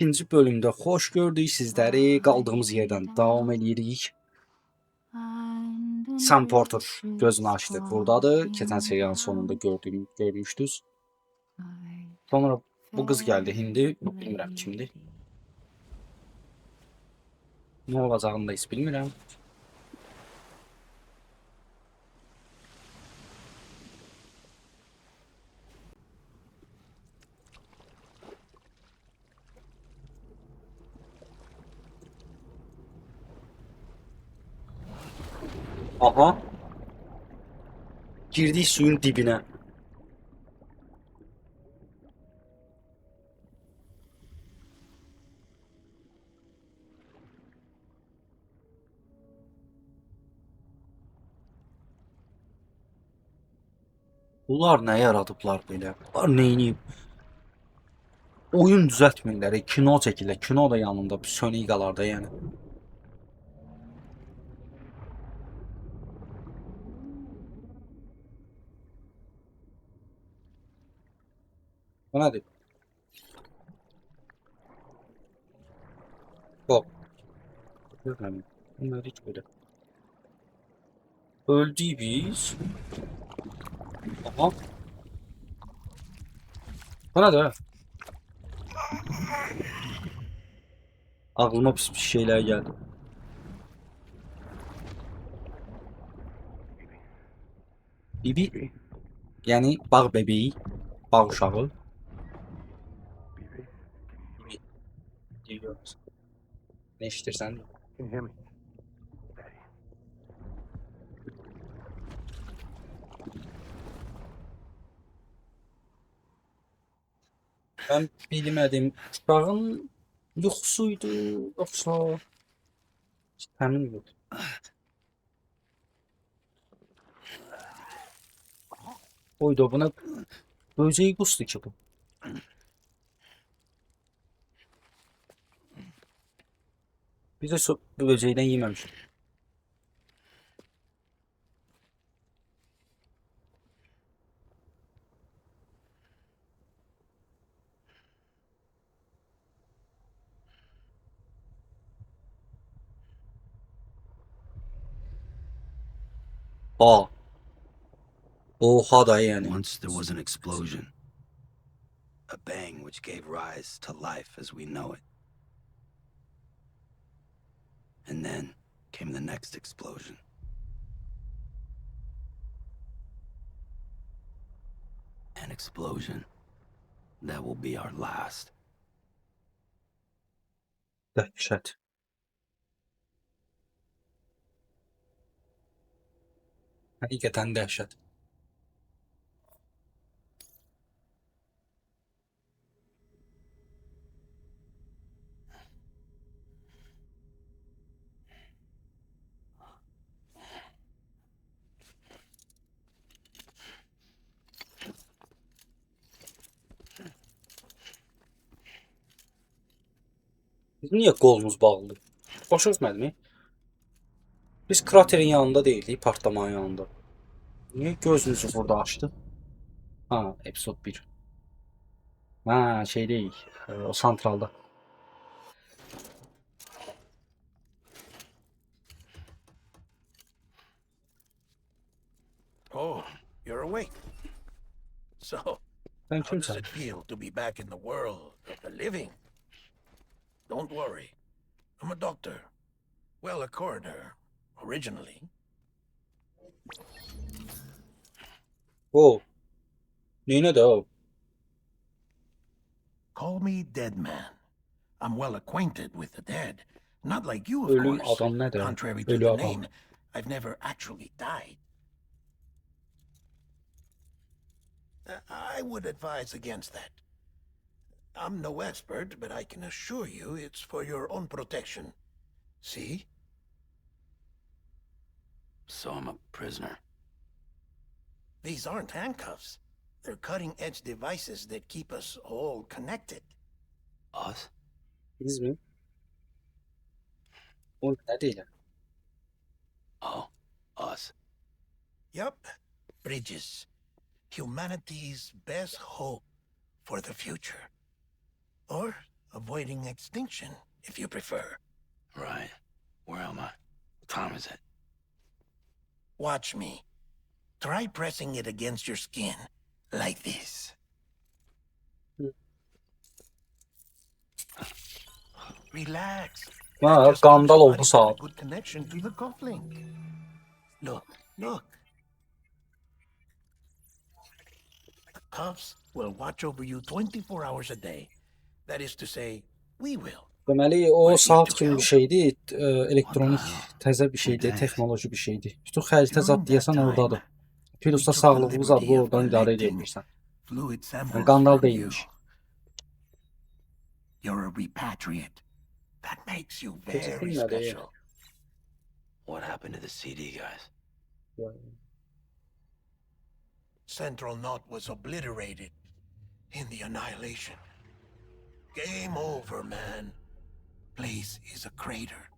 İkinci bölümdə xoş gördük sizləri. Qaldığımız yerdən davam edirik. Sam Porter gözünü açdı. Buradadır. Keçən serialın sonunda görmüşdünüz. Sonra bu qız gəldi. Hindi bilmirəm kimdir. Nə olacağını da heç bilmirəm. Aha. Girdik suyun dibinə. Bunlar nə yaradıblar belə? Bunlar neyniyib? Oyun düzəltmirlər, kino çəkirlər. Kino da yanında sönük qalar da yəni. Bu nədir? Bak. Görmədim. Bunlar heç belə. Öldük biz. Aha. Bu nədir? Ağlıma pis şeyler geldi. Bibi, yani bağ bebeği, bağ uşağı. Bibi, diyoruz. Ne iştirsən? Can you hear me? Ben bilmədim. Uşağın yuxusuydu, yoxsa həmin yox. Oydu, buna böceği qustu ki bu. Biz de böceğinden yememişik. Aa. Oha da yani. Once there was an explosion. A bang which gave rise to life as we know it. And then came the next explosion. An explosion that will be our last. Dəhşət. Həqiqətən dəhşət. Biz niye kolumuz bağlı? Başa düşmədim. Biz kraterin yanında değildik, partlamanın yanında. Niye gözünüzü burada açtı? Ha, episode 1. Ha, şey değil. O santralda. Oh, you're awake. So, Sen how does kimsən? it feel to be back in the world of the living? Don't worry. I'm a doctor. Well, a coroner, originally. O. Neyine de o? Call me Dead Man. I'm well acquainted with the dead. Not like you, of Ölüm course. adam ne de? Contrary to Ölü the adam. name, I've never actually died. I would advise against that. I'm no expert, but I can assure you it's for your own protection. See? So I'm a prisoner. These aren't handcuffs. They're cutting-edge devices that keep us all connected. Us? Biz mi? O ne değil? Oh, us. Yup. Bridges. Humanity's best hope for the future. Or avoiding extinction, if you prefer. Right. Where am I? What time is it? Watch me. Try pressing it against your skin, like this. Relax. That Ha, just keeps qandal your oldu body got a saat. good connection to the cufflink. Look, look. The cuffs will watch over you 24 hours a day. That is to say, we will. Deməli o But if you saat took kimi bir help, şeydir, elektronik What the hell? təzə bir Two şeydir, days. texnoloji bir şeydir. Bütün xəritə During zad that deyəsən time, oradadır. we Plus da took the sağlığımız zad liberty bu of oradan idarə edə collecting bilirsən. fluid Yəni samples qandal from you. deyilmiş. You're a repatriate. That makes you Keçid very bilmədi. special. What happened to the CD guys? Central Knot was obliterated in the annihilation. Game over, man. Place is a crater.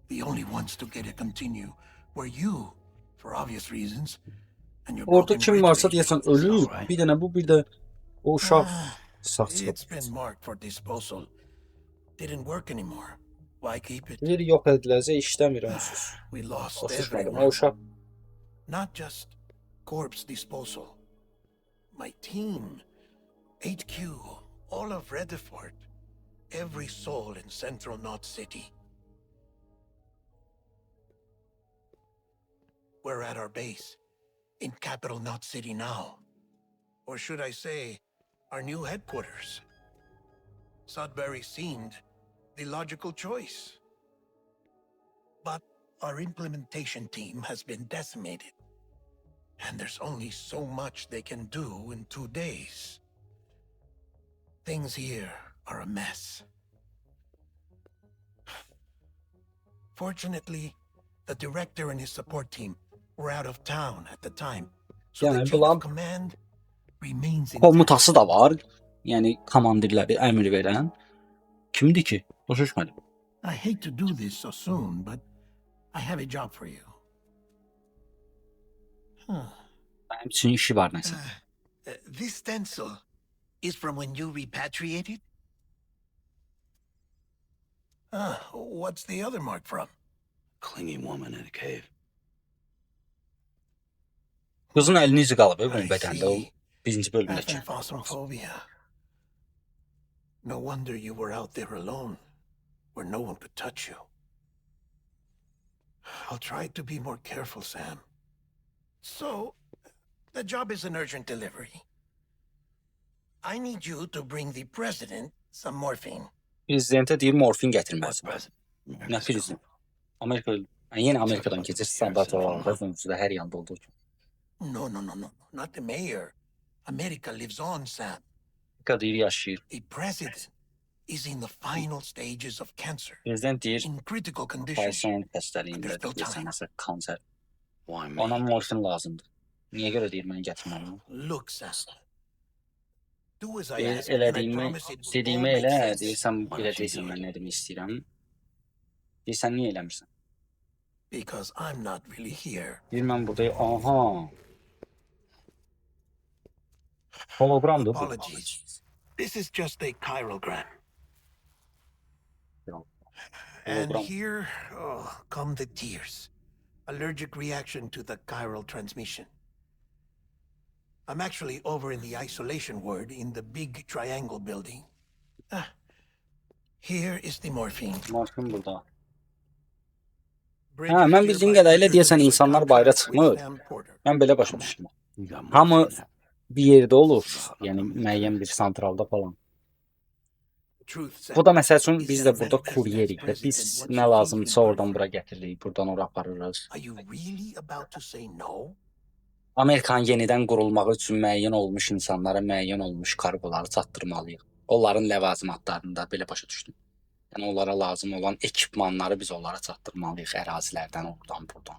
The only ones to get it continue were you, for obvious reasons, and your Orada broken kim bridge varsa baby. deyəsən ölüb. Bir dənə bu, bir də o uşaq Ah, sağ çıxıb. it's been marked for disposal. Didn't work anymore. Why keep it? Deyir yox ediləcək, işləmir onsuz. We lost O seçmədim. O everyone. uşaq Not just corpse disposal. My team, HQ, all of Redefort, every soul in Central Knot City. We're at our base, in Capital Knot City now. Or should I say, our new headquarters. Sudbury seemed the logical choice. But our implementation team has been decimated. And there's only so much they can do in 2 days. Things here are a mess. Fortunately, the director and his support team were out of town at the time. So Yani the chain bunlar- of command remains intact. komutası da var. Yəni komandirləri əmr verən. Kimdir ki? Başa düşmədim. I hate to do this so soon, but I have a job for you. Mənim üçün işi var nəsə. This stencil is from when you repatriated? What's the other mark from? Clingy woman in a cave. Qızın əlini izi qalıb I bunun bədəndə o see. birinci bölümdəki. Phasmophobia. No wonder you were out there alone, where no one could touch you. I'll try to be more careful, Sam. So, the job is an urgent delivery. I need you to bring the president some morphine. Prezidentə deyir morfin What gətirməlisən. present? Nə prezident? Amerika, yenə Amerikadan keçir standart olaraq da sonuçta hər yanda olduğu kimi. No, not the mayor. America lives on, Sam. Amerika deyir yaşayır. The president is in the final stages of cancer, Prezident deyir in critical condition. Parkinson xəstəliyində There's no deyirsən time. nəsə kanser. Why me? Ona morfin lazımdır. Niyə görə deyir mən gətirməliyəm? Look, Sam. Do as I Deyir ask, and I elədiyimi, promise it will all dediyimi make elə, sense deyirsən once elə you deyirsən do mən it. nə demək istəyirəm. Deyirsən niyə eləmirsən? Because I'm not really here. Deyir mən burada, aha. Hologramdır bu. Apologies. This is just a chirogram. And Hologram. here come the tears. Allergic reaction to the chiral transmission. I'm actually over in the isolation ward in the big triangle building. Here is the morphine. Morfin burada. Bridge Ha, is mən here bildiyim by qədərilə Richard deyəsən Richard insanlar bayıra contract çıxmır. with Sam Porter. Mən belə başa düşdüm. You got Hamı morphine? bir yerdə olur, yəni müəyyən bir santralda falan. Truth, Sam. Bu da məsəl üçün is biz that də burada manifest kuryerik as və biz president nə wants to lazımdırsa keep oradan him bura gətiririk, buradan ora aparırıq. Are you really about to say no? Amerikanın yenidən qurulması üçün müəyyən olmuş insanlara müəyyən olmuş kargoları çatdırmalıyıq. Onların ləvazimatlarını da belə başa düşdüm. Yəni onlara lazım olan ekipmanları biz onlara çatdırmalıyıq ərazilərdən, oradan, buradan.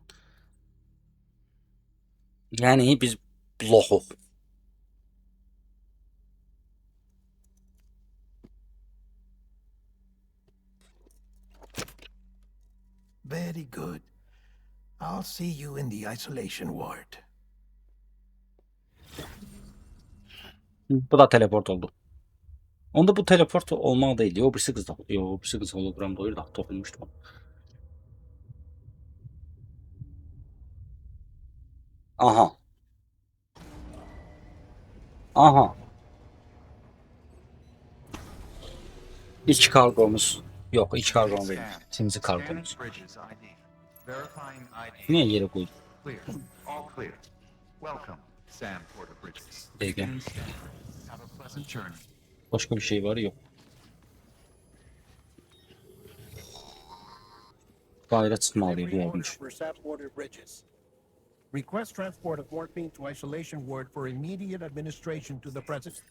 Yəni biz loxuq. Very good. I'll see you in the isolation ward. Bu da teleport oldu. Onda bu teleport olmaq deyil. O birisi qız da. Yo, birisi qız hologram doyur da toxunmuşdu. Aha. Aha. İlk kargomuz. Yok, ilk kargom benim. İkinci kargomuz. Scanning bridges ID. Verifying ID. Niye yere koydun? Clear. All clear. Welcome, Sam Porter Bridges. Peki. Beginning scan. Have a pleasant journey. Başka bir şey var yok. Bayrağı çıkmalıydı Every order olmuş. for Sap Porter Bridges. Request transport of morphine to isolation ward for immediate administration to the president.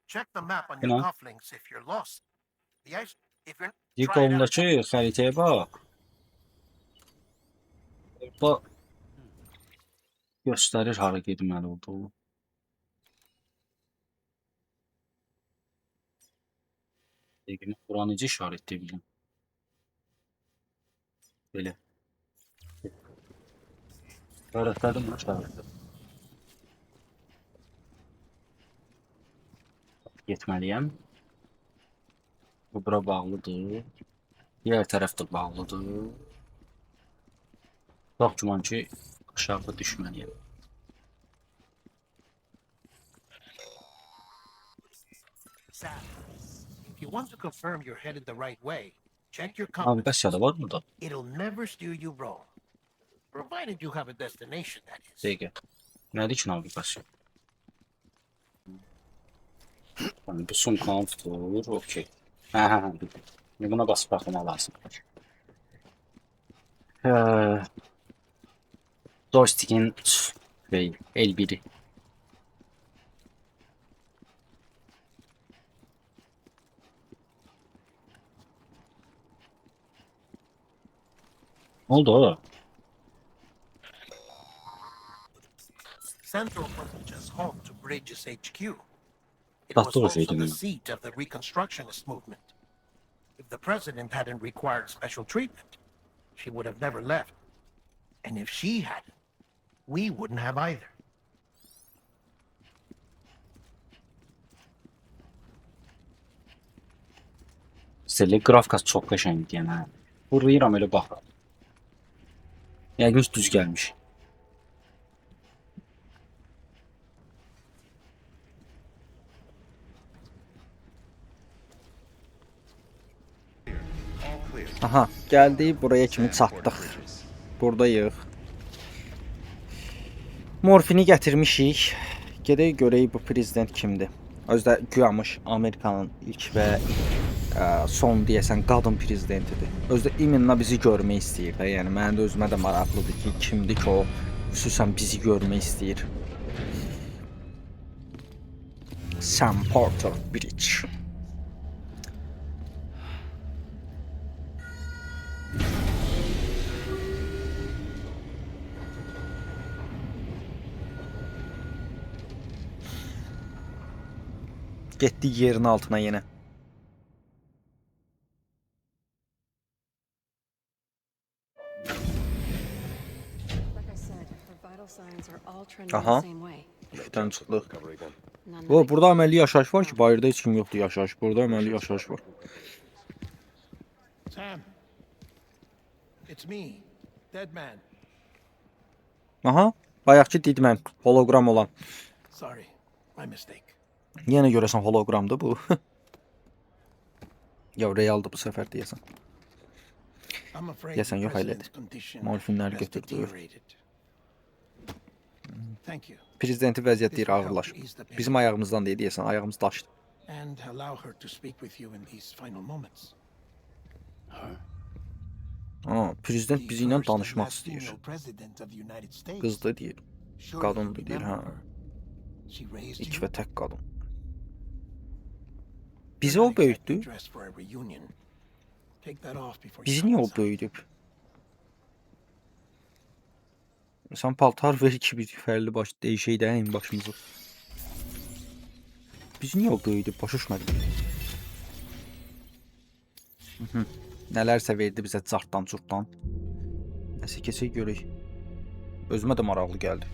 Check the map on You your know? cufflinks if you're lost. The ice, if you're İlk try it out. kolundaki xəritəyə bax. Orada göstərir hara getməli olduğunu. Dəqiqə, bura necə işarətləyə bildim? Belə. İşarətlədim, işarətlədim. Getməliyəm. Bu bura bağlıdır. Diğer tərəf də bağlıdır. Çox güman ki, aşağı düşməliyəm. Sam, if you want to confirm you're headed the right way, check your Abi compass. bəs da var burada. It'll never steer you wrong. Provided you have a destination, that is. Dəqiqə. Nədir ki, naviqasiya? Bu sumkanı tutur, okey. Hə. Buna basıb baxmaq lazım. Joystick'in el biri. Ne oldu o? Central wasn't just home to Bridges HQ. It That's was what I also said, the didn't it? seat of the Reconstructionist movement. If the president hadn't required special treatment, she would have never left. And if she hadn't, we wouldn't have either. Selli qrafikası çox qəşəngdir yəni. Vuruyuram elə bax. Yəqin düz gəlmiş. All clear. Aha, geldik buraya kimi Sam Porter çatdıq. Bridges. Buradayıq. Morfini gətirmişik. Gedək görək bu prezident kimdir. Özdə güyamış Amerikanın ilk və son deyəsən qadın prezidentidir. Özdə iminlə bizi görmək istəyir də. Yəni mənim də özümə də maraqlıdır ki, kimdir ki o xüsusən bizi görmək istəyir. Sam Porter Bridge. Getdik yerin altına yenə. Like I said, her vital signs are all trending Aha. the same way. İşdən çıxdıq. None that O, I burada əməlli yaşayış var ki, bayırda heç kim yoxdur yaşayış. Burada əməlli yaşayış var. Sam, it's me, Dead Man. Aha, bayaqki didmən, hologram olan. Sorry, my mistake. Yenə görəsən hologramdır bu. Ya realdır bu səfər deyəsən. I'm afraid Yes, and the you highlight. president's condition Morfinler has götürdü. deteriorated. Thank you. Prezidenti vəziyyət deyir ağırlaşıb. Bizim ayağımızdan deyir deyəsən, ayağımız daşdı. And allow her to speak with you in these final moments. Ha, prezident The bizi ilə first and danışmaq last istəyir. female president of the United States. Qızdır deyir. Surely qadındır you deyir, remember ha. her. She raised İlk you. və tək qadın. Bizi You're o not exactly böyütdü. dressed for a reunion. Take that off before you Bizi come niyə o inside. böyüdüb? Sən paltar ver ki, bir fərli baş değişək də ən başımızı. Bizi niyə o böyüdüb? Başa düşmədim. Nələrsə verdi bizə cartdan curtdan. Nəsə keçək görək. Özümə də maraqlı gəldi.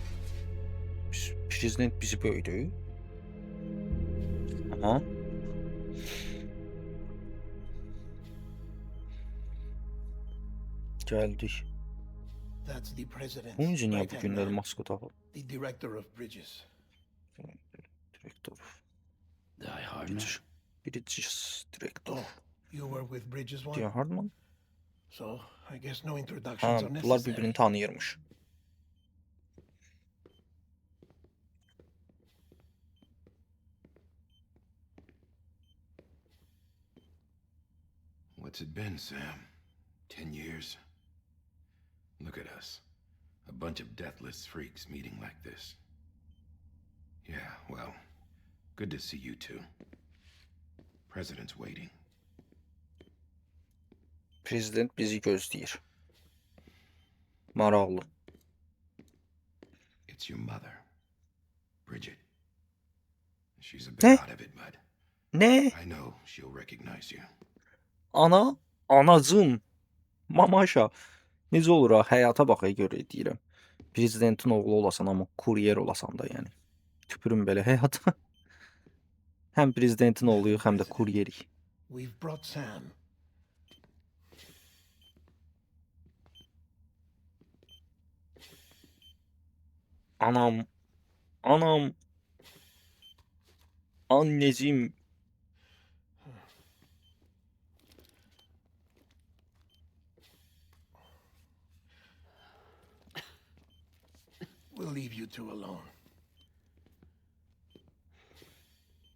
Prezident bizi böyüdü. Aha. Geldik. That's the president's Bunun için niye right-hand bugünleri man, maske takıp? the director of bridges. Direktör. Die Hard man. Bridges direktör. Oh, you were with Bridges one? Diye Hardman. So, I guess no Ha, introductions are bunlar necessary. birbirini tanıyırmış. What's it been, Sam? 10 years? Look at us. A bunch of deathless freaks meeting like this. Yeah, well, good to see you two. President's waiting. Prezident bizi gözləyir. Maraqlı. It's your mother, Bridget. She's a bit Ne? out of it, but Ne? I know she'll recognize you. Ana? Anacım. Mamaşa. Necə olur ha? Həyata baxa görə deyirəm. Prezidentin oğlu olasan amma kuryer olasan da yəni. Tüpürüm belə həyata. Həm prezidentin oğluyuq, həm də kuryerik. We've brought Sam. Anam. Anam. Anneciğim. We'll leave you two alone.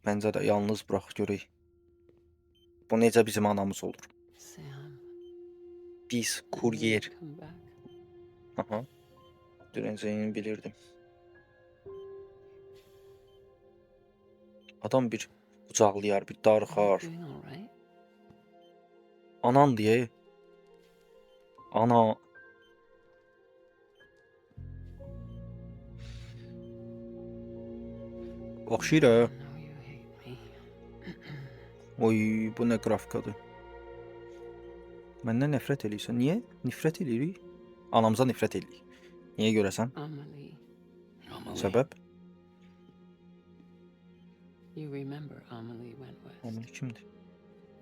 Məncə də yalnız burax görək. Bu necə bizim anamız olur? Sam, Biz I knew kuryer. you'd come back. Aha. Dönəcəyini bilirdim. Adam bir qucaqlayar, bir Are you darıxar. doing all right? Anan deyə. Ana. Oxşayır I ha. know you hate me. Oy, bu nə qrafikadır. Məndən nifrət eləyirsən. Niyə? Nifrət eləyirik. Anamıza nifrət eləyirik. Niyə görəsən? Amelie, Amelie. Səbəb? you remember Amelie Wentworth? Amelie kimdir?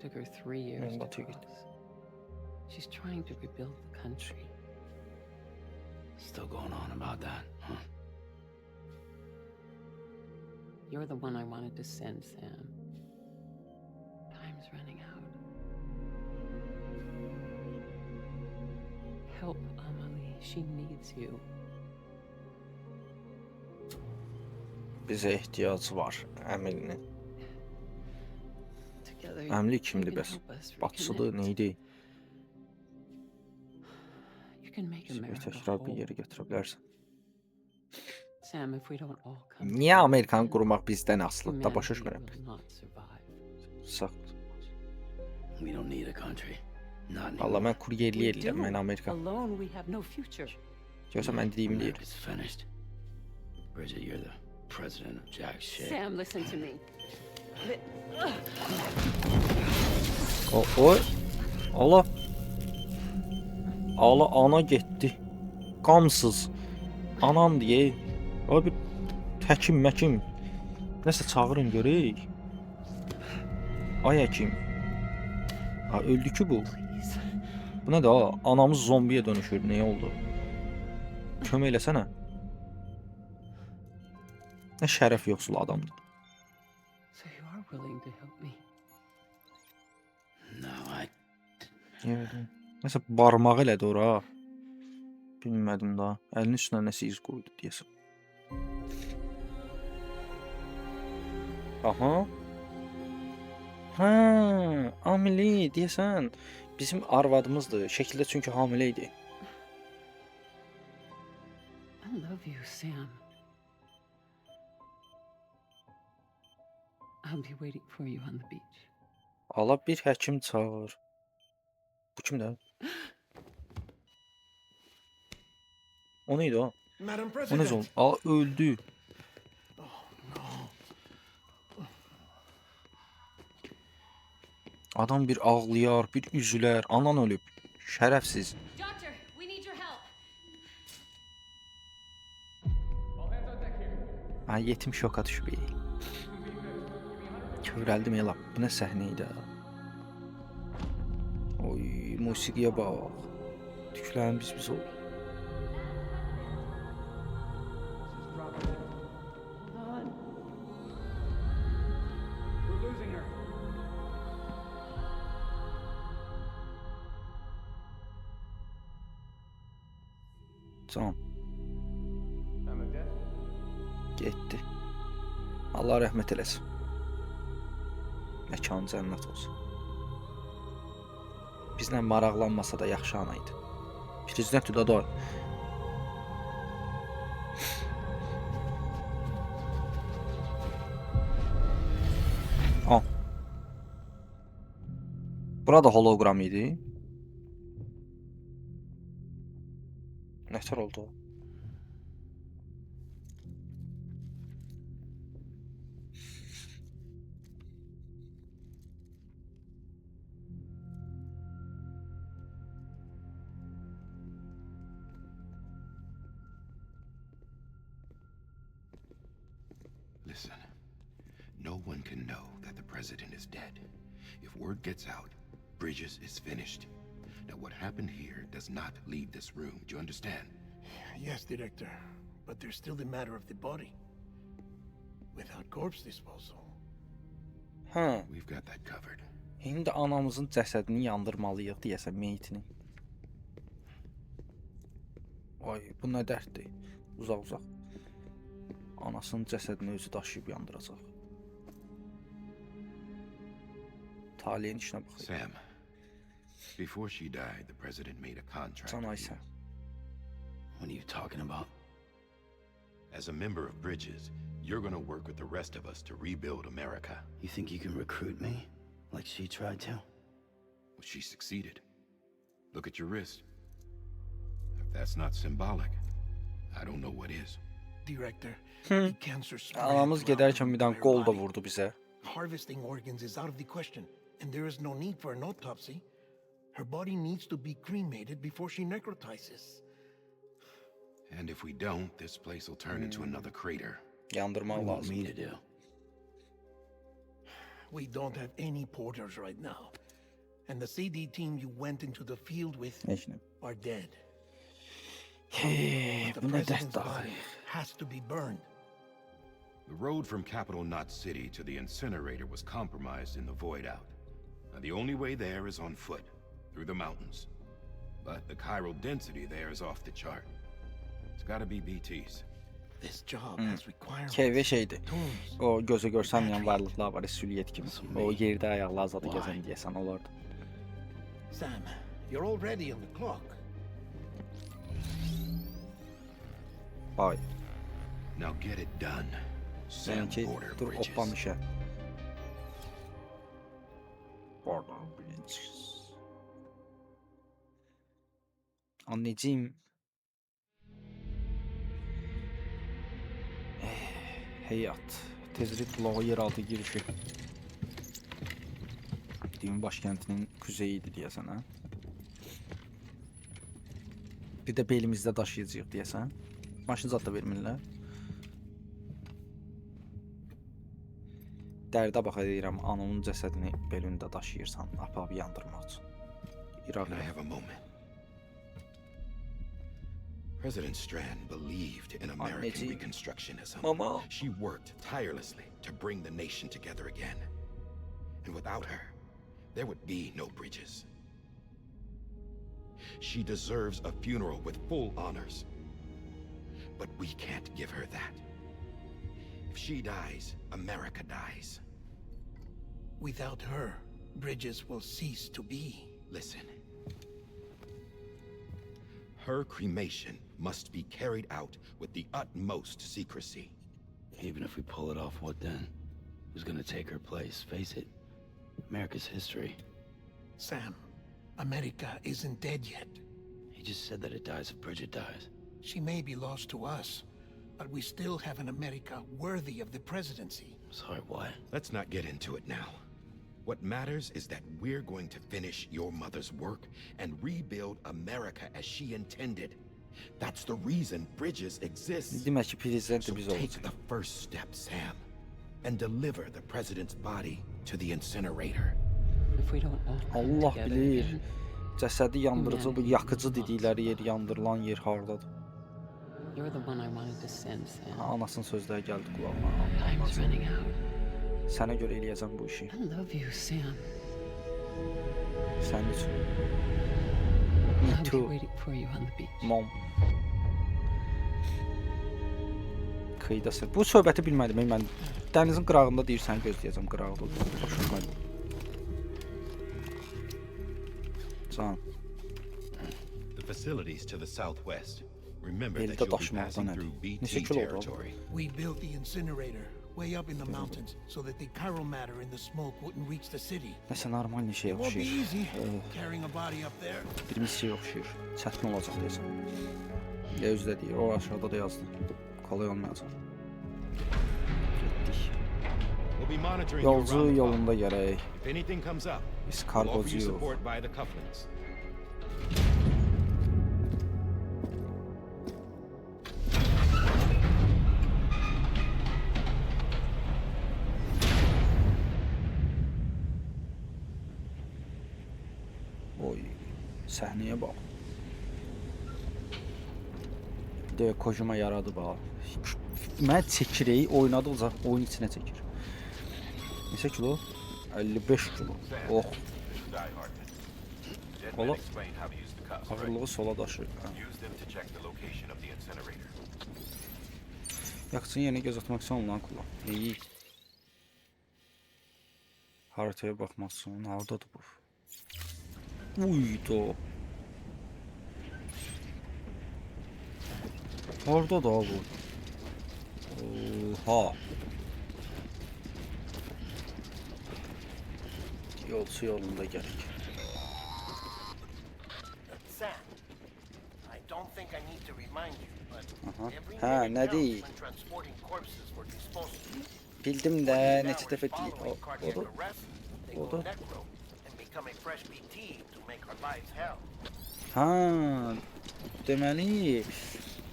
Took her 3 years to Vallahi tüy gitti. cross. She's trying to rebuild the country. Still going on about that, huh? You're the one I wanted to send, Sam. Time's running out. Help Amelie. She needs you. Bizə ehtiyacı var Əmilinin. Together, Əmli you kimdir can bəs? help us Bacısıdır, reconnect. neydi? You can make America Təkrar bir whole. yerə gətirə bilərsən. Sam, if we don't all come Niyə together Amerikanı again, qurmaq bizdən asılıdır da başa humanity düşmürəm. will not survive. Sağ. We don't need a country. Not Allah anymore. mən kuryerlik We edirəm, do. mən Amerika. Alone, we have no future. Görsən mən dediyimi deyir. America's finished. Bridget, you're the president of jack shit. Sam, listen to me. O, Allah. Allah ana getdi. Qamsız. Anam deyə. Abi həkim məkim. Nəsə çağırın görək. Ay həkim. Ha öldü ki bu. Please. Bu nədir ha? Anamız zombiyə dönüşür. Nə oldu? Kömək eləsənə. Nə şərəf yoxsul adamdır. So you are willing to help me? No, Nəsə barmağı elədi ora. Bilmədim daha. Əlinin üstünə nəsə iz qoydu deyəsən. Aha. Hə, Amelie deyəsən. Bizim arvadımızdır. Şəkildə çünki hamilə idi. I love you, Sam. I'll be waiting for you on the beach. Ala bir həkim çağır. Bu kimdir? O neydi o? Madam O President. necə oldu? Aa öldü. Adam bir ağlayar, bir üzülər. Anan ölüb. Şərəfsiz. Doctor, we need your help. Ha, yetim şoka düşüb. Kövrəldim elə. Bu nə səhnə idi? Oy, musiqiyə bax. Tüklərimiz biz oldu. Can. Getdi. Allah rəhmət eləsin. Məkanı cənnət olsun. Bizlə maraqlanmasa da yaxşı ana idi. Prezident da da. Ha. Burada hologram idi. Nətər oldu? Listen, no one can know that the president is dead. If word gets out, Bridges is finished. Now, what happened here does not leave this room. Do you understand? Yes, Director. But there's still the matter of the body. Without corpse disposal. Hə. We've got that covered. İndi anamızın cəsədini yandırmalıyıq deyəsən meyitini. Ay, bu nə dərddir? Uzaq. Anasının cəsədini özü daşıyıb yandıracaq. Talihin işinə baxır. Sam, before she died, the president made a contract Can I with say? you. What are you talking about? As a member of Bridges, you're gonna work with the rest of us to rebuild America. You think you can recruit me? Like she tried to? Well, she succeeded. Look at your wrist. If that's not symbolic, I don't know what is. Director, the cancer spread Anamız throughout gedərkən bir dənə her qol da body. vurdu bizə. Harvesting organs is out of the question, and there is no need for an autopsy. Her body needs to be cremated before she necrotizes. And if we don't, this place will turn into another crater. What Yandırmaq do you want lazım. me to do? We don't have any porters right now, and the CD team you went into the field with Heç nə. are dead. Hey, The bu nə president's dərddir? body has to be burned. The road from Capital Knot City to the incinerator was compromised in the void out. Now, the only way there is on foot, through the mountains. But the chiral density there is off the chart. It's gotta be BTs. This job has requirements. KV şeydir. Tools. O gözə görsənməyən varlıqlar var, sülyet kimi. O yerdə ayaqla azadı Why? gəzən deyəsən olardı. Sam, you're already on the clock. Ay, Now get it done. Sam səninki Porter dur Bridges. oppamışə. Porter Bridges. Anneciğim. Həyat. Tezlik bulağa yer altı girişi. Düyün başkentinin kuzeyidir deyəsən, hə? Bir də belimizdə daşıyacağıq deyəsən. Maşın zad da vermirlər. Dərdə baxa deyirəm, ananın cəsədini belində daşıyırsan, apab yandırmaq üçün. İraq. Can I have a moment? President Strand believed in American Anneciğim. Reconstructionism. Mama. She worked tirelessly to bring the nation together again. And without her, there would be no Bridges. She deserves a funeral with full honors. But we can't give her that. If she dies, America dies. Without her, Bridges will cease to be. Listen. Her cremation must be carried out with the utmost secrecy. Even if we pull it off, what then? Who's gonna take her place? Face it, America's history. Sam, America isn't dead yet. He just said that it dies if Bridget dies. She may be lost to us, but we still have an America worthy of the presidency. Sorry, what? Let's not get into it now. What matters is that we're going to finish your mother's work and rebuild America as she intended. That's the reason Bridges exists. Demək ki, prezident So də biz take olacaq. the first step, Sam, and deliver the president's body to the incinerator. If we don't all come Allah together bilir. again, Cəsədi yandırıcı, bu yakıcı dedikləri yer, yandırılan yer hardadır? you're the one I wanted to send, Sam. Anasının sözləri gəldi qulağıma. Time's running out. Sənə görə eləyəcəm bu işi. I love you, Sam. Sənin üçün. I'll Me be too. waiting for you on the beach. Mom. Qıydasın. Bu söhbəti bilmədim mən. Dənizin qırağında deyirsən gözləyəcəm qırağda. Başa düşmədim. Can. The facilities to the southwest. Remember Elde that you'll be taşımaqdan passing nədir? through BT Neçə kilo oldu? territory. We built the incinerator way up in the mountains so that the chiral matter in the smoke wouldn't reach the city. Nəsə normal şey It won't be oxşayır. easy carrying a body up there. Bir misya oxşayır. Çətin olacaq deyəsən. Ya özdə deyir, o aşağıda da yazdı. Kolay olmayacaq. Getdik. We'll be monitoring you Yolcu around the clock. yolunda gərək. If anything comes up, Biz we'll offer you kargocuyuq. support by the cufflinks. Oy, səhnəyə bax. De Kojima yaradı bax. Mən çəkirək oynadıqca oyun içinə çəkir. Neçə kilo? 55 kilo. Oh, ola. Ağırlığı sola daşır. Ha. Yaxçın yerinə göz atmaq üçün ondan kullan. İyi. Haritaya baxmazsın. Hardadır bu? Uydu. Orada da bu. Oha. Yolcu yolunda gerek. Sam, I don't think I need to remind you, but Aha. every Ha, minute nə counts deyil? when transporting corpses for disposal. Bildim də 48 neçə dəfə hours deyil. following cardiac O da arrest, they o go da- necro and become a fresh BT to make our lives hell. ha, deməli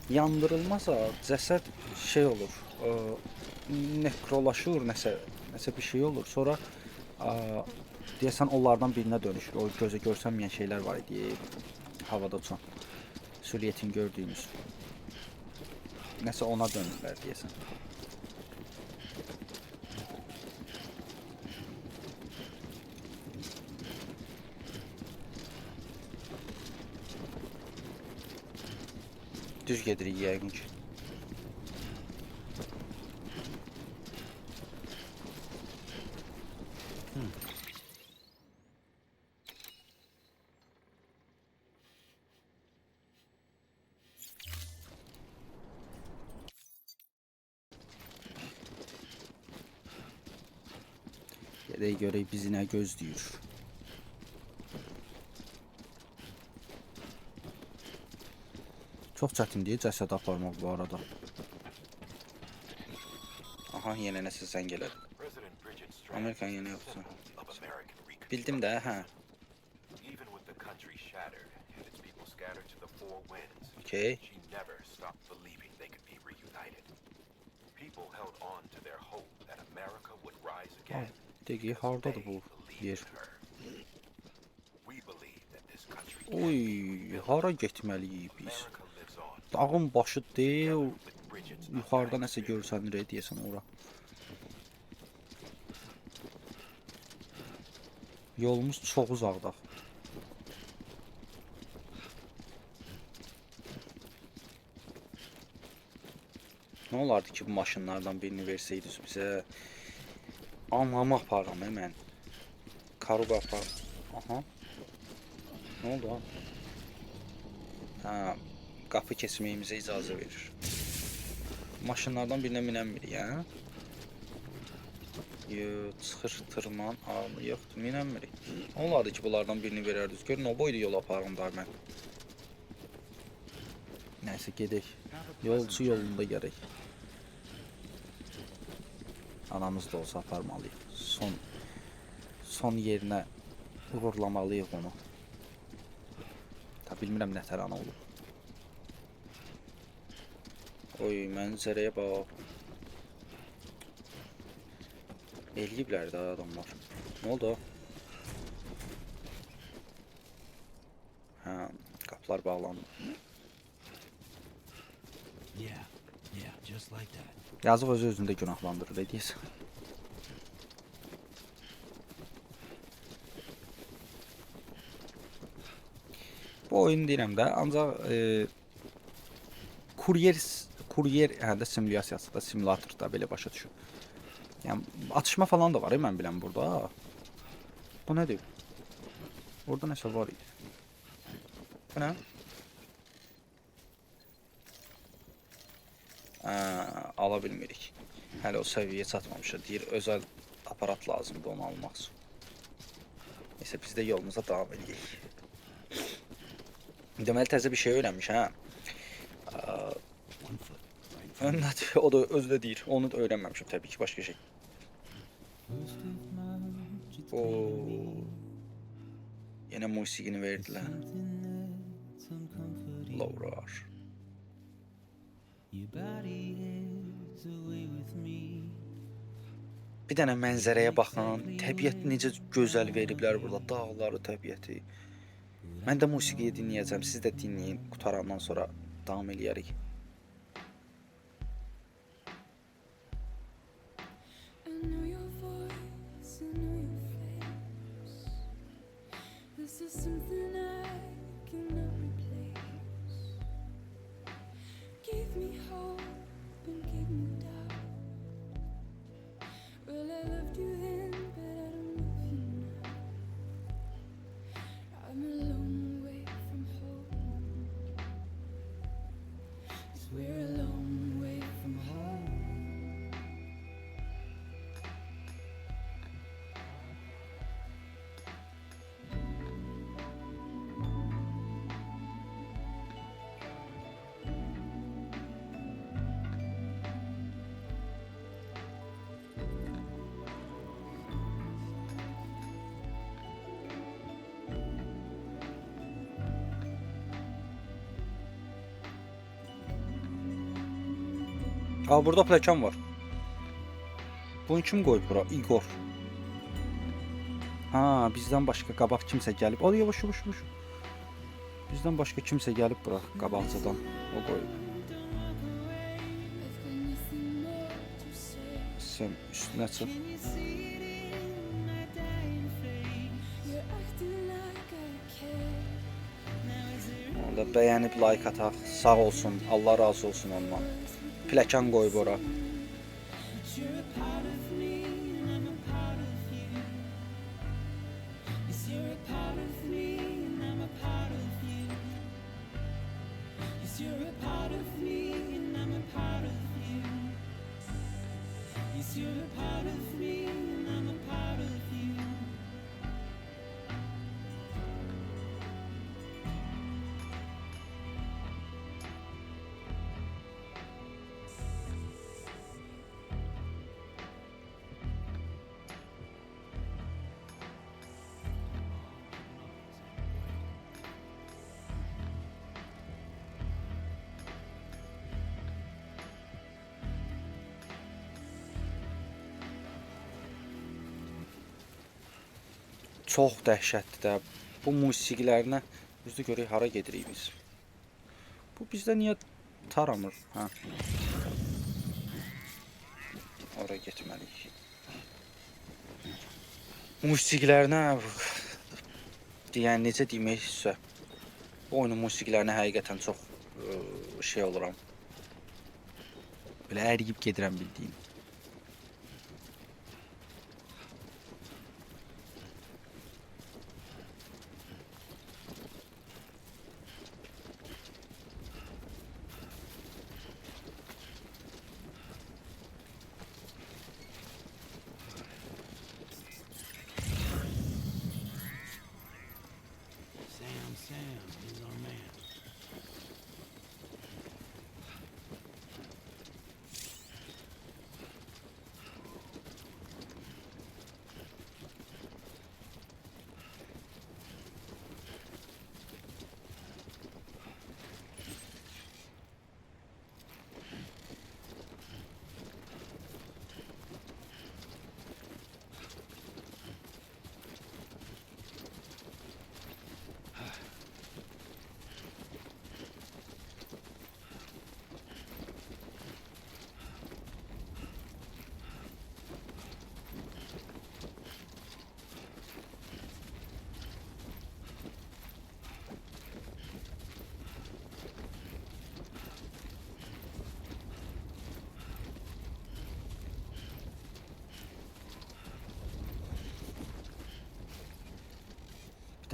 yandırılmasa cəsəd şey olur. Nekrolaşır, nəsə bir şey olur. Sonra deyəsən onlardan birinə dönüşür. O gözə görsənməyən şeylər var idi havada uçan. Sülyetin gördüyümüz. Nəsə ona dönürlər deyəsən. Düz gedirik yəqin ki. Gedək görək bizi nə gözləyir. Çox çətindir cəsəd aparmaq bu arada. Aha, yenə nəsə zəng elədi. Amerikan yenə yoxsa. Bildim də, hə. Okay. Dəqiq, hardadır bu yer? Oy, hara getməliyik biz? Dağın başı deyil, yuxarıda nəsə görsənir deyəsən ora. Yolumuz çox uzaqda. Nə olardı ki, bu maşınlardan birini versəydiniz bizə? Anlamı aparam mən. Karuba apar. Aha. Nə oldu ha? Ha, qapı keçməyimizə icazə verir. Maşınlardan birinə minənmirik, hə? Yox, çıxır, tırman, yoxdur, minənmirik. Olardı ki, bunlardan birini verərdiniz. Görün, o boyda yol aparım da mən. Nəysə, gedək. Yolcu yolunda gərək. Anamız da olsa aparmalıyıq. Son yerinə uğurlamalıyıq onu. Ta bilmirəm nətər ana olub. Oy, mənzərəyə bax. Eləyiblər də adamlar. Nə oldu? Hə, qapılar bağlandı. Yazıq özü-özünü də günahlandırır, deyirsən. Bu oyun deyirəm də, ancaq kuryer hə də simulyasiyası da, simulator da belə başa düşür. Yəni atışma falan da var, mən biləm burada. Bu nədir? Orada nəsə var idi. Bu nə? Ala bilmirik. Hələ o səviyyəyə çatmamışıq. Deyir, özəl aparat lazımdır onu almaq üçün. Neysə, biz də yolumuza davam edək. Deməli, təzə bir şey öyrənmiş, hə? O da özü də deyir. Onu da öyrənməmişim təbii ki, başqa şey. Yenə musiqini verdilər. Laurar. Bir dənə mənzərəyə baxın. Təbiət necə gözəl veriblər burada. Dağları, təbiəti. Mən də musiqiyi dinləyəcəm. Siz də dinləyin. Qutarandan sonra davam eləyərik. Burada plakan var. Bunu kim qoyub bura? Igor. Ha, bizdən başqa qabaq kimsə gəlib. O yavaş. Bizdən başqa kimsə gəlib bura qabaqcadan. O qoyub. Sən üstünə çıx. Onda bəyənib like ataq. Sağ olsun. Allah razı olsun ondan. Plakan qoyub ora. Çox dəhşətli də. Bu musiqilərinə özdə görək hara gedirik biz. Bu bizdə niyə taramır? Hə. Ora getməliyik. Musiqilərinə deyən necə demək sizə? Bu oyunun musiqilərinə həqiqətən çox şey oluram. Belə əriyib gedirəm bildiyin.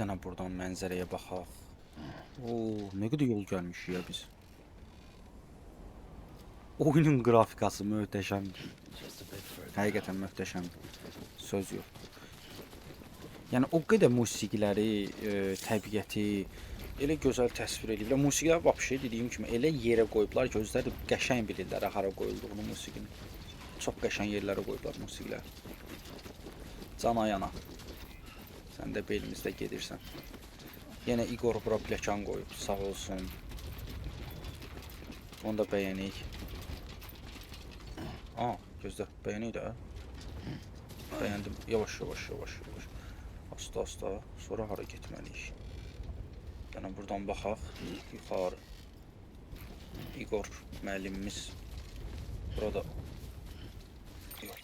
dənə buradan mənzərəyə baxaq. Oo, nə qədər yol gəlmişik ya biz. Oyunun qrafikası möhtəşəmdir. Just a bit further. Həqiqətən möhtəşəmdir. Söz yox. Yəni o qədər musiqiləri, təbiəti elə gözəl təsvir ediblər. Musiqilər vəbşə dediyim kimi elə yerə qoyublar ki, özləri qəşəng bilirlər hara qoyulduğunu musiqinin. Çox qəşəng yerlərə qoyublar musiqilər. Cana yana. Sən də belimizdə gedirsən. Yenə Igor bura pləkan qoyub, sağ olsun. Onu da bəyənik. Aa, gözlə, bəyənik də. Bəyəndim. Yavaş, yavaş, yavaş, yavaş. Asta, asta. Sonra hara getməliyik? Yəni buradan baxaq. Yuxarı. Igor müəllimimiz burada. Yox.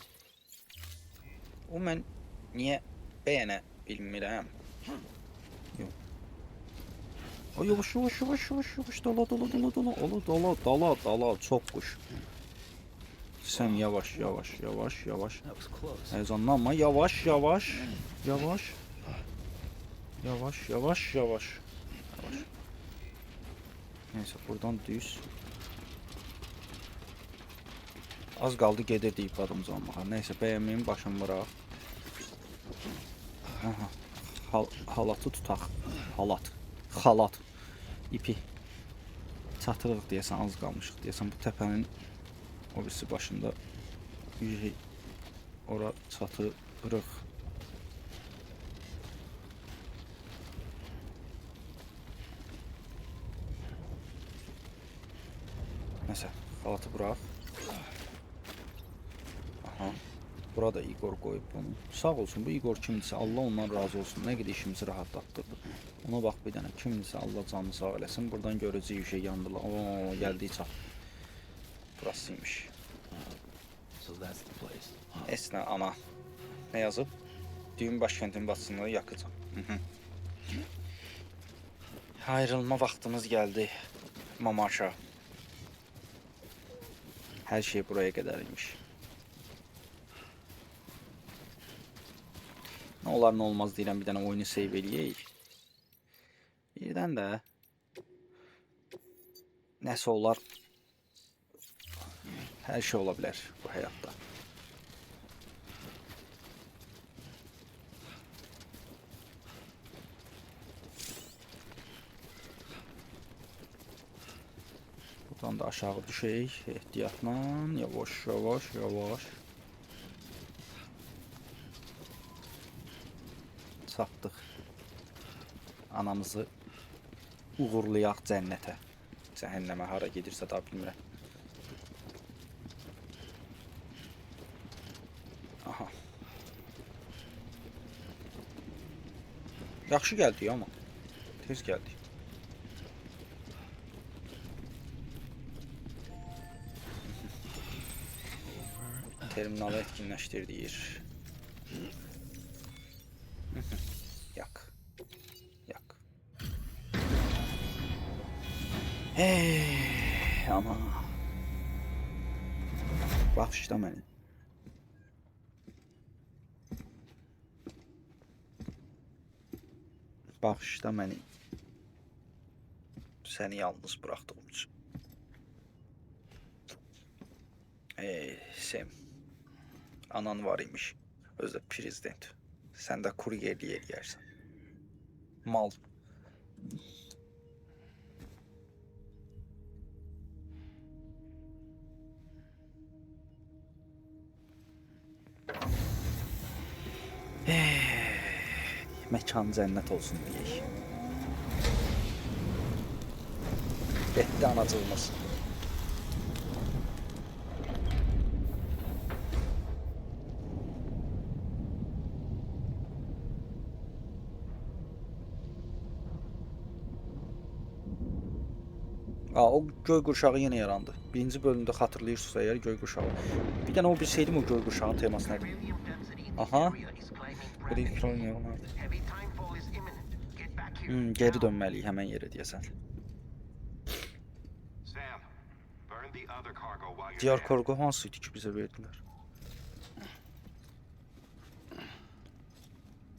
O mən niyə bəyənə bilmirəm? Yox. Ay yavaş, yavaş, yavaş, yavaş, yavaş. Dala, dala, dala, dala. Ola, dala, dala, dala. Çox quş. Sən yavaş, yavaş, yavaş, yavaş. That was close. Heyecanlanma. Yavaş, yavaş. Yavaş. Yavaş, yavaş, yavaş. Yavaş. Neyse buradan düz. Az qaldı gedir deyib adımız almağa. Neyse bəyənməyim başım bıraq. Aha. Halatı tutaq. Halat. Xalat. İpi. Çatırıq deyəsən, az qalmışıq deyəsən. Bu təpənin o birisi başında ora çatırıq. Neyse, xalatı bıraq. Aha. Burada Igor qoyub bunu. Sağ olsun, bu Igor kimdirsə, Allah ondan razı olsun. Nə qədər işimizi rahatlatdırdı. Ona bax bir dənə, kimdirsə Allah canını sağ eləsin. Buradan görəcəyik şey yandılar. Oo, gəldik çat. Burasıymış. So that's the place. Esnə ana. Nə yazıb? Düyün başkəntin batısında yakıcam. Ayrılma vaxtımız gəldi. Mamaşa. Hər şey buraya qədər imiş. Nə olar nə olmaz deyirəm, bir dənə oyunu save eləyək. Birdən də nəsə olar. Hər şey ola bilər bu həyatda. Buradan da aşağı düşək ehtiyatla. Yavaş, yavaş, yavaş. Çatdıq. Anamızı uğurlayaq cənnətə. Cəhənnəmə hara gedirsə da bilmirəm. Aha. Yaxşı gəldik amma. Tez gəldik. Terminalı etkinləşdir deyir. Yak. Yak. Hey, ama. Bağışla məni. Bağışla məni. Səni yalnız bıraxdığım üçün. Sem. Anan var imiş. Özü prezident. Sən də kuryerlik eləyərsən. Mal. Məkan cənnət olsun deyək. Getdi anacığımız. O göy qurşağı yenə yarandı. Birinci bölümdə xatırlayırsınızsa əgər göy qurşağı. Bir dənə o bilsəydim o göy qurşağının teması nədir? Aha. Geri dönməliyik həmən yerə deyəsən. Diyar kargo hansıydı ki bizə verdilər?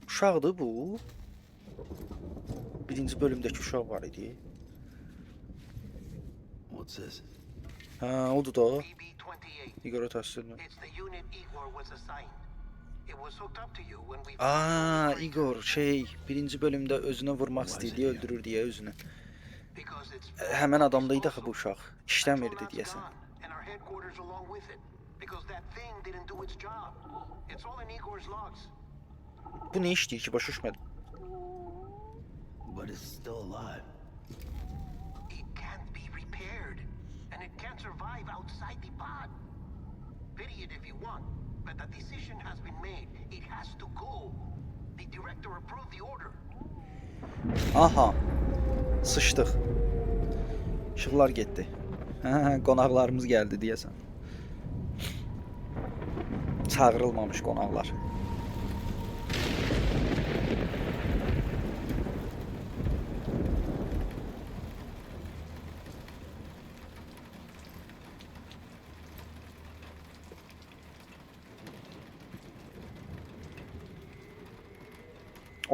Uşaqdır bu. Birinci bölümdəki uşaq var idi. What's this? Ha, odur da. BB-28. Igor'a təsdiqlə. It's the unit Igor was assigned. It was hooked up to you when we... Aa, Igor birinci bölümdə özünə vurmaq istəyirdi, öldürür deyə özünü. Because it's... Həmən adamdaydı axı bu uşaq. İşləmirdi deyəsən. And our headquarters along with it. Because that thing didn't do its job. It's all in Igor's logs. Bu nə işləyir ki, başa düşmədim. But it's still alive. It can't be repaired. And it can't survive outside the pod. Pity it if you want. But the decision has been made. It has to go. The director approved the order. Aha. Sıçdıq. İşıqlar getdi. Hə, qonaqlarımız gəldi deyəsən. Çağırılmamış qonaqlar.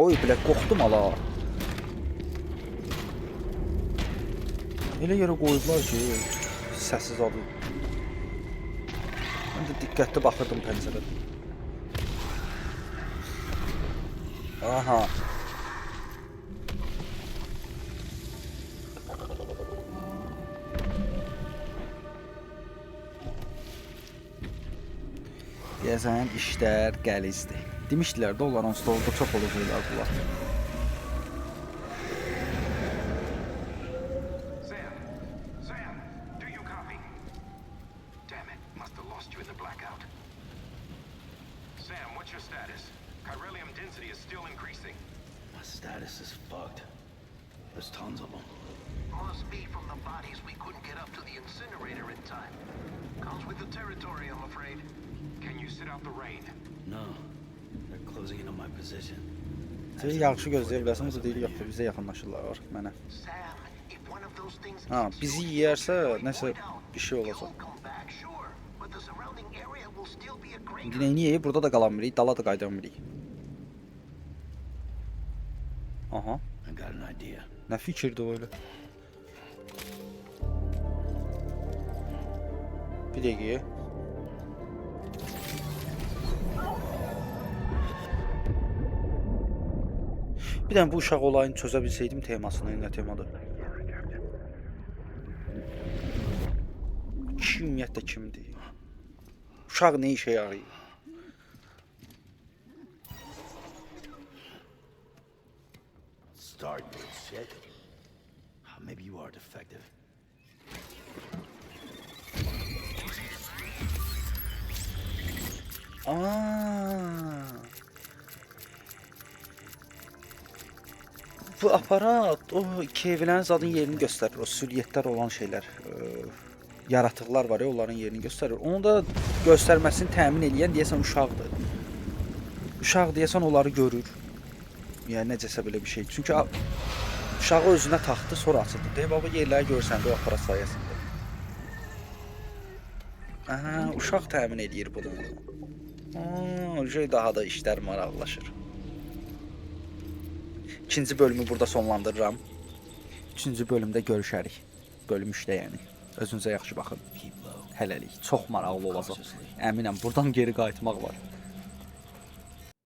Oy, bilə, qorxdum ala. Elə yerə qoyublar ki, səssiz adı. Mən də diqqətli baxırdım pəncərədə. Aha. Deyəsən, işlər qəlizdir. Demişdilər də onların stolda çox olacaqlar bunlar. Sam, do you copy? Damn it, must have lost you in the blackout. Sam, what's your status? Chiralium density is still increasing. My status is fucked. There's tons of them. Must be from the bodies we couldn't get up to the incinerator in time. Comes with the territory, I'm afraid. Can you sit out the rain? No. They're closing in on my position. Siz yaxşı gözləyə bilərsiniz, bu deyil, yoxdur, bizə yaxınlaşırlar mənə. Sam, if one of those things Ha, bizi yeyərsə, nəsə bir şey olacaq. won't come back, sure, but the surrounding area will still be a great... İndi neyniyək? Burada da qalan birik, dala da qaydan birik. Aha, I got an idea. nə fikirdir o elə? Bir dəqiqə. Bir dənə bu uşaq olayını çözə bilsəydim temasını, nə temadır? Kişi ümumiyyətlə kimdir? Uşaq nə işə yarayır? Start, you shit. Maybe you are defective. Aa. Bu aparat o keyvilərin zadın yerini göstərir. O süliyetlər olan şeylər, yaratıqlar var ya, onların yerini göstərir. Onu da göstərməsini təmin edən deyəsən uşaqdır. Uşaq deyəsən onları görür. Yəni necəsə belə bir şey. Çünki uşağı özünə taxdı, sonra açıldı. Deyə baba yerləri görsəndə o aparat sayəsində. Aha, uşaq təmin edir bunu. Daha da işlər maraqlaşır. İkinci bölümü burada sonlandırıram. Üçüncü bölümdə görüşərik. Bölüm 3-də yəni. Özünüzə yaxşı baxın. Hələlik. Çox maraqlı olacaq. Əminəm, buradan geri qayıtmaq var.